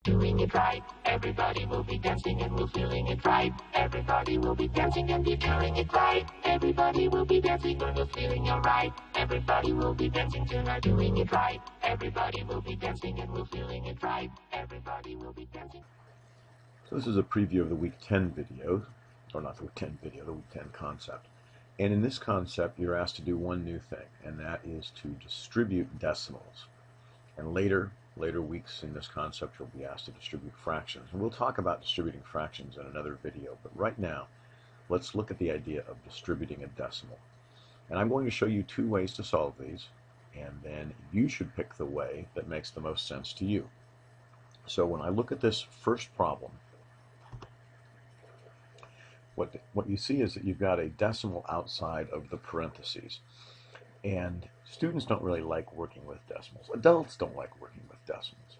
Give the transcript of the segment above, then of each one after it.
Doing it right, everybody will be dancing and we're feeling it right. Everybody will be dancing and be doing it right. Everybody will be dancing when we're feeling alright. Everybody will be dancing tonight, doing it right. Everybody will be dancing and we're feeling it right. Everybody will be dancing. So this is a preview of the week 10 video, or not the week 10 video, the week 10 concept. And in this concept, you're asked to do one new thing, and that is to distribute decimals. And later weeks in this concept, you'll be asked to distribute fractions. And we'll talk about distributing fractions in another video, but right now, let's look at the idea of distributing a decimal. And I'm going to show you two ways to solve these, and then you should pick the way that makes the most sense to you. So when I look at this first problem, what you see is that you've got a decimal outside of the parentheses. And students don't really like working with decimals. Adults don't like working with decimals.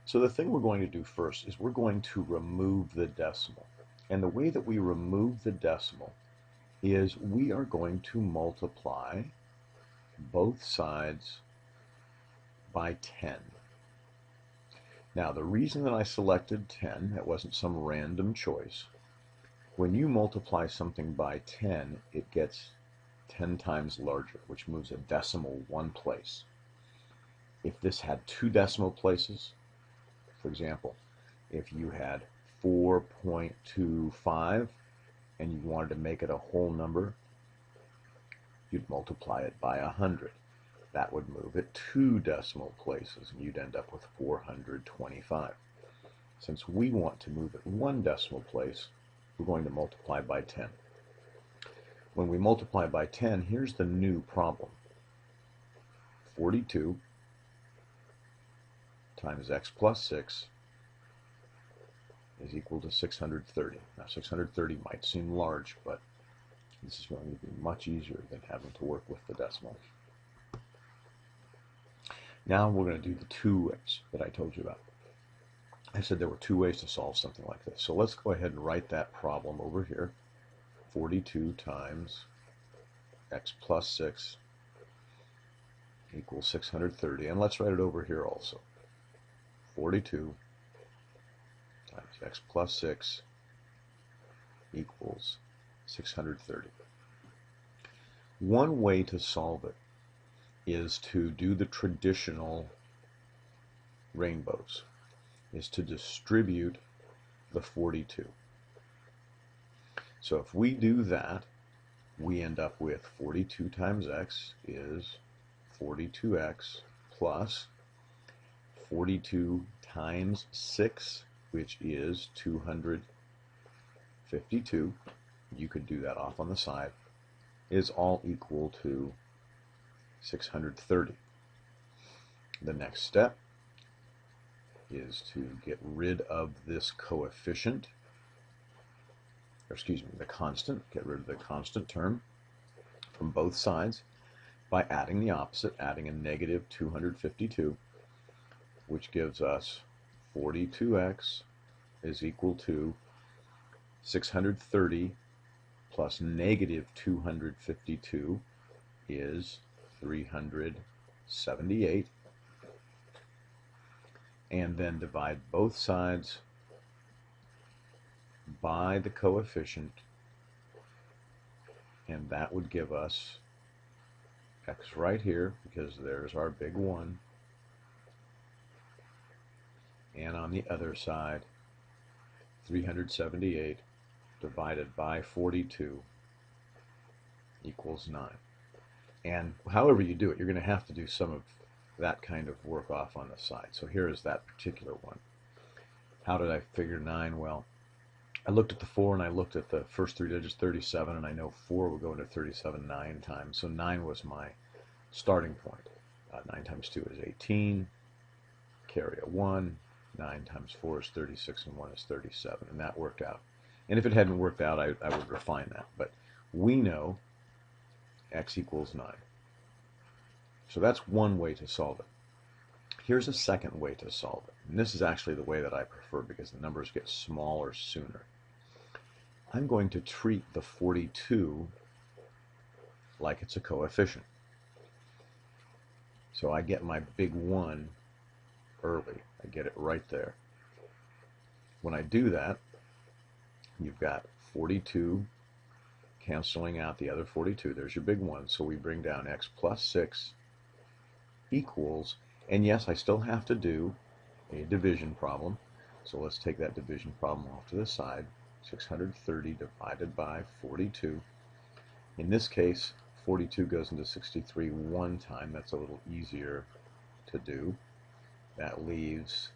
So the thing we're going to do first is we're going to remove the decimal. And the way that we remove the decimal is we are going to multiply both sides by 10. Now, the reason that I selected 10, that wasn't some random choice. When you multiply something by 10, it gets 10 times larger, which moves a decimal one place. If this had two decimal places, for example, if you had 4.25 and you wanted to make it a whole number, you'd multiply it by 100. That would move it two decimal places, and you'd end up with 425. Since we want to move it one decimal place, we're going to multiply by 10. When we multiply by 10, here's the new problem. 42 times x plus 6 is equal to 630. Now 630 might seem large, but this is going to be much easier than having to work with the decimal. Now we're going to do the two ways that I told you about. I said there were two ways to solve something like this. So let's go ahead and write that problem over here. 42 times x plus 6 equals 630. And let's write it over here also. 42 times x plus 6 equals 630. One way to solve it is to do the traditional rainbows, is to distribute the 42. So if we do that, we end up with 42 times x is 42x plus 42 times 6, which is 252. You could do that off on the side, is all equal to 630. The next step is to get rid of this coefficient, or excuse me, the constant, get rid of the constant term from both sides by adding the opposite, adding a negative 252, which gives us 42x is equal to 630 plus negative 252 is 378. And then divide both sides by the coefficient, and that would give us x right here, because there's our big 1, and on the other side 378 divided by 42 equals 9. And however you do it, you're going to have to do some of that kind of work off on the side. So here is that particular one. How did I figure 9? Well, I looked at the 4 and I looked at the first three digits, 37, and I know 4 will go into 37 9 times. So 9 was my starting point. 9 times 2 is 18. Carry a 1. 9 times 4 is 36, and 1 is 37. And that worked out. And if it hadn't worked out, I would refine that. But we know x equals 9. So that's one way to solve it. Here's a second way to solve it. And this is actually the way that I prefer, because the numbers get smaller sooner. I'm going to treat the 42 like it's a coefficient. So I get my big 1 early. I get it right there. When I do that, you've got 42 canceling out the other 42. There's your big one. So we bring down x plus 6 equals, and yes, I still have to do a division problem. So let's take that division problem off to the side. 630 divided by 42. In this case, 42 goes into 63 one time. That's a little easier to do. That leaves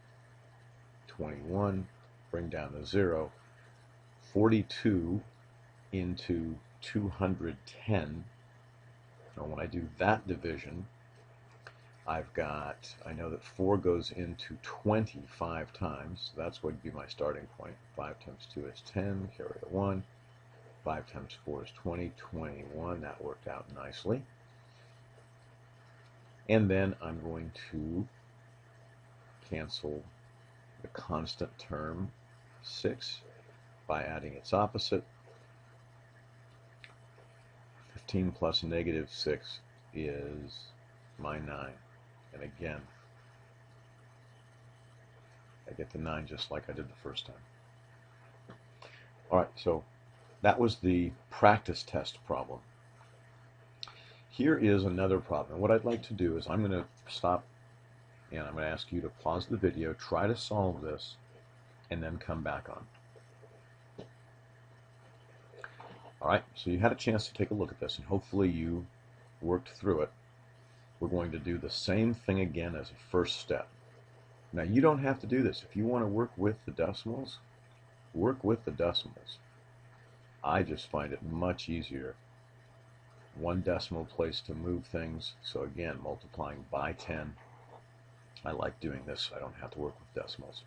21. Bring down the 0. 42 into 210. Now when I do that division, I know that 4 goes into 25 times. So that's going to be my starting point. 5 times 2 is 10, carry the 1. 5 times 4 is 20, 21. That worked out nicely. And then I'm going to cancel the constant term 6 by adding its opposite. 15 plus negative 6 is my 9. And again, I get the 9 just like I did the first time. All right, so that was the practice test problem. Here is another problem. What I'd like to do is I'm going to stop and I'm going to ask you to pause the video, try to solve this, and then come back on. All right, so you had a chance to take a look at this, and hopefully you worked through it. We're going to do the same thing again as a first step. Now, you don't have to do this. If you want to work with the decimals, work with the decimals. I just find it much easier. One decimal place to move things. So again, multiplying by 10. I like doing this so I don't have to work with decimals.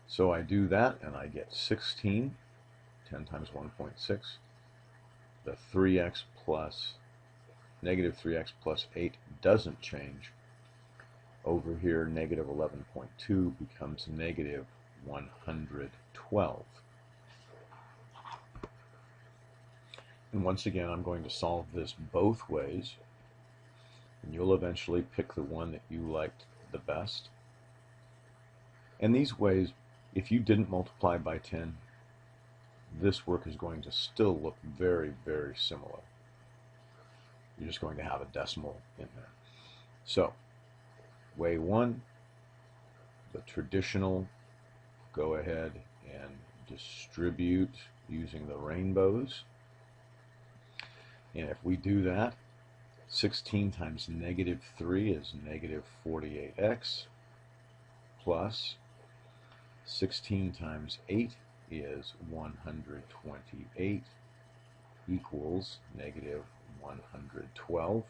So I do that and I get 16. 10 times 1.6. The 3x plus negative 3x plus 8 doesn't change. Over here, negative 11.2 becomes negative 112. And once again, I'm going to solve this both ways. And you'll eventually pick the one that you liked the best. And these ways, if you didn't multiply by 10, this work is going to still look very, very similar. You're just going to have a decimal in there. So, way 1, the traditional, go ahead and distribute using the rainbows. And if we do that, 16 times negative 3 is negative 48x, plus 16 times 8 is 128 equals negative 112.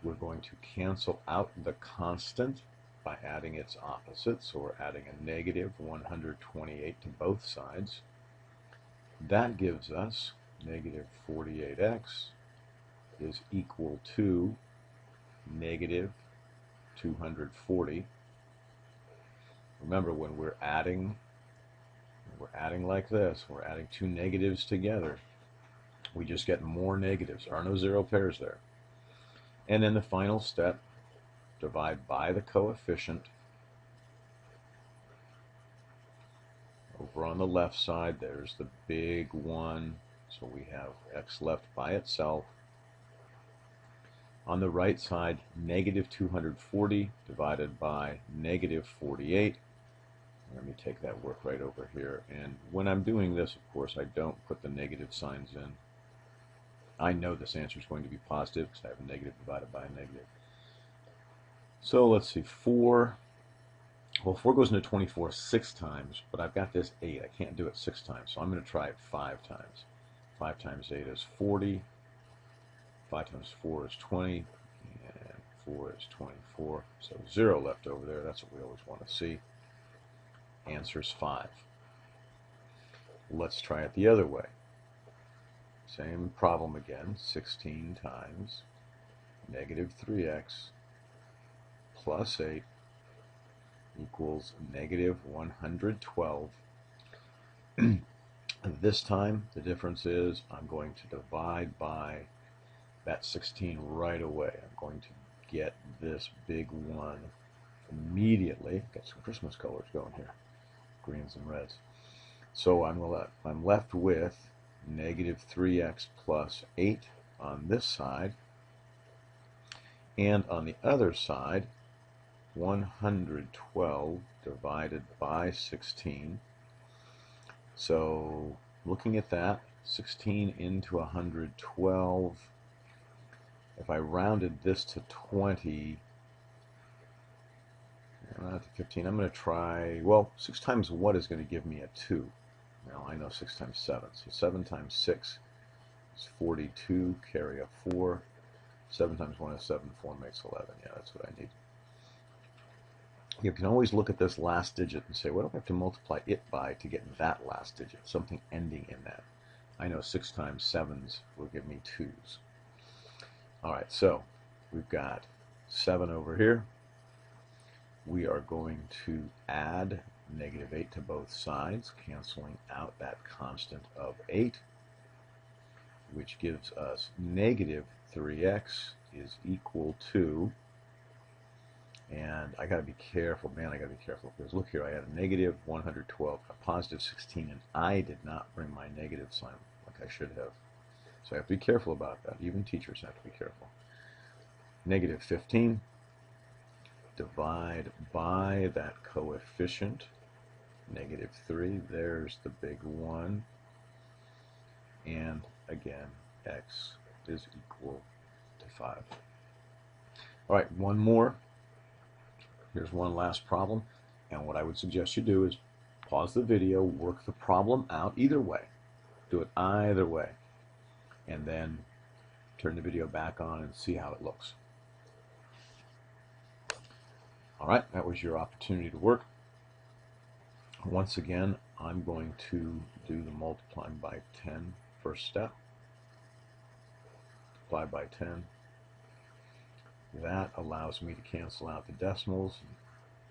We're going to cancel out the constant by adding its opposite, so we're adding a negative 128 to both sides. That gives us negative 48x is equal to negative 240. Remember, when we're adding like this, we're adding two negatives together, we just get more negatives. There are no zero pairs there. And then the final step, divide by the coefficient. Over on the left side, there's the big 1, so we have x left by itself. On the right side, negative 240 divided by negative 48. Let me take that work right over here. And when I'm doing this, of course, I don't put the negative signs in. I know this answer is going to be positive because I have a negative divided by a negative. So let's see, 4. Well, 4 goes into 24 6 times, but I've got this 8. I can't do it 6 times, so I'm going to try it 5 times. 5 times 8 is 40. 5 times 4 is 20. And 4 is 24. So 0 left over there. That's what we always want to see. Answer's 5. Let's try it the other way. Same problem again. 16 times negative 3x plus 8 equals negative 112. This time the difference is I'm going to divide by that 16 right away. I'm going to get this big 1 immediately. Got some Christmas colors going here. greens and reds. So I'm left with negative 3x plus 8 on this side, and on the other side 112 divided by 16. So looking at that, 16 into 112, if I rounded this to 20, not to 15, I'm going to try, well, 6 times what is going to give me a 2? Well, I know 6 times 7, so 7 times 6 is 42, carry a 4. 7 times 1 is 7, 4 makes 11. Yeah, that's what I need. You can always look at this last digit and say, what do I have to multiply it by to get that last digit, something ending in that. I know 6 times 7s will give me 2s. All right, so we've got 7 over here. We are going to add negative 8 to both sides, canceling out that constant of 8, which gives us negative 3x is equal to, and I got to be careful, man, I got to be careful, because look here, I had a negative 112, a positive 16, and I did not bring my negative sign like I should have. So I have to be careful about that. Even teachers have to be careful. Negative 15, divide by that coefficient, negative 3, there's the big 1, and again, x is equal to 5. All right, one more. Here's one last problem, and what I would suggest you do is pause the video, work the problem out either way. Do it either way, and then turn the video back on and see how it looks. All right, that was your opportunity to work. Once again, I'm going to do the multiplying by 10 first step. Multiply by 10. That allows me to cancel out the decimals.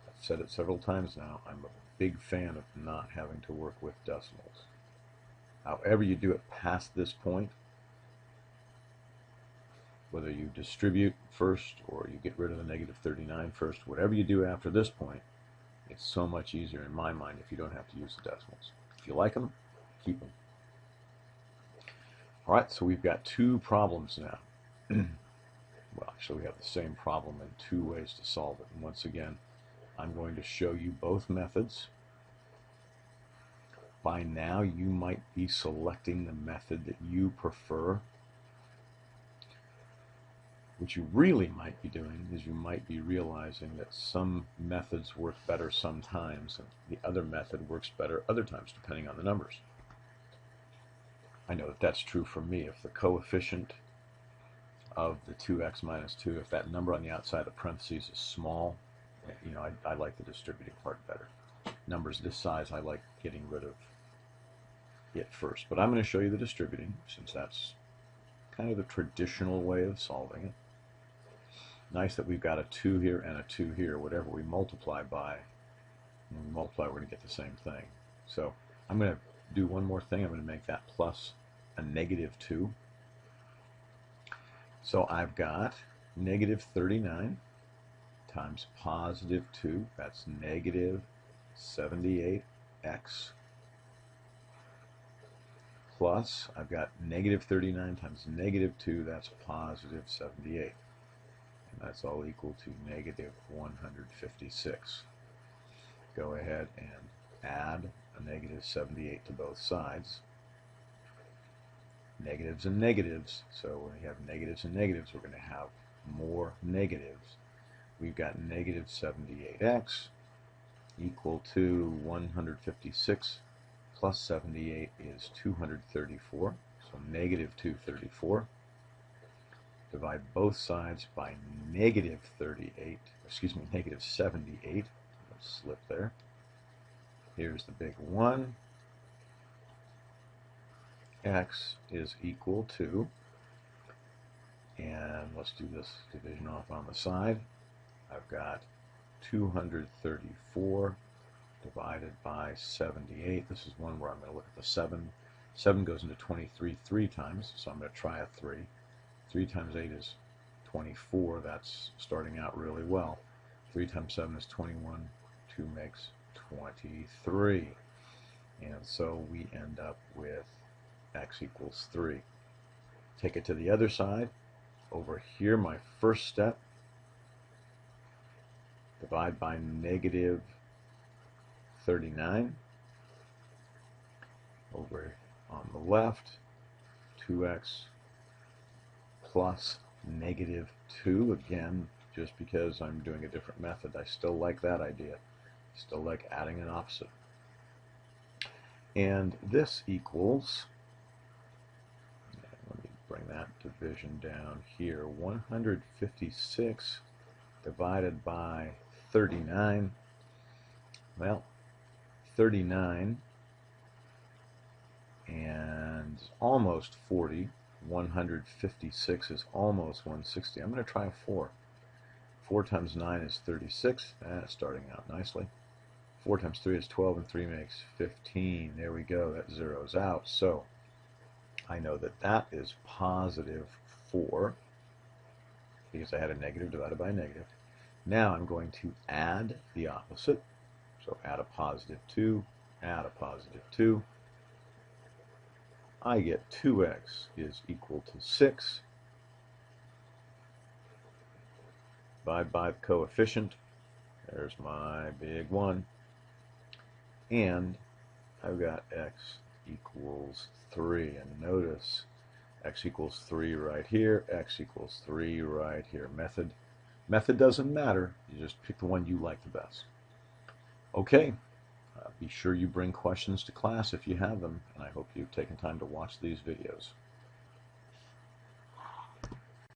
I've said it several times now, I'm a big fan of not having to work with decimals. However you do it past this point, whether you distribute first or you get rid of the negative 39 first, whatever you do after this point, it's so much easier in my mind if you don't have to use the decimals. If you like them, keep them. All right, so we've got 2 problems now. Well, actually, we have the same problem in 2 ways to solve it. And once again, I'm going to show you both methods. By now, you might be selecting the method that you prefer. What you really might be doing is you might be realizing that some methods work better sometimes, and the other method works better other times, depending on the numbers. I know that that's true for me. If the coefficient of the 2x minus 2, if that number on the outside of the parentheses is small, you know, I like the distributing part better. Numbers this size, I like getting rid of it first. But I'm going to show you the distributing, since that's kind of the traditional way of solving it. Nice that we've got a 2 here and a 2 here. Whatever we multiply by, when we multiply, we're going to get the same thing. So I'm going to do one more thing. I'm going to make that plus a negative 2. So I've got negative 39 times positive 2. That's negative 78x. Plus, I've got negative 39 times negative 2. That's positive 78. And that's all equal to negative 156. Go ahead and add a negative 78 to both sides. Negatives and negatives, so when we have negatives and negatives, we're going to have more negatives. We've got negative 78x equal to 156 plus 78 is 234, so negative 234. Divide both sides by negative 78. Slip there. Here's the big 1. X is equal to, and let's do this division off on the side. I've got 234 divided by 78. This is one where I'm going to look at the 7. 7 goes into 23 3 times, so I'm going to try a 3. 3 times 8 is 24. That's starting out really well. 3 times 7 is 21. 2 makes 23. And so we end up with x equals 3. Take it to the other side. Over here, my first step, divide by negative 39. Over on the left, 2x plus negative 2. Again, just because I'm doing a different method, I still like that idea. Still like adding an opposite. And this equals, let me bring that division down here, 156 divided by 39. Well, 39 and almost 40. 156 is almost 160. I'm going to try a 4. 4 times 9 is 36. That's starting out nicely. 4 times 3 is 12, and 3 makes 15. There we go. That zeroes out. So I know that that is positive 4 because I had a negative divided by a negative. Now I'm going to add the opposite. So add a positive 2, add a positive 2. I get 2x is equal to 6. Divide by the coefficient. There's my big 1. And I've got x equals 3. And notice x equals 3 right here, x equals 3 right here. Method doesn't matter. You just pick the one you like the best. Okay. Be sure you bring questions to class if you have them, and I hope you've taken time to watch these videos.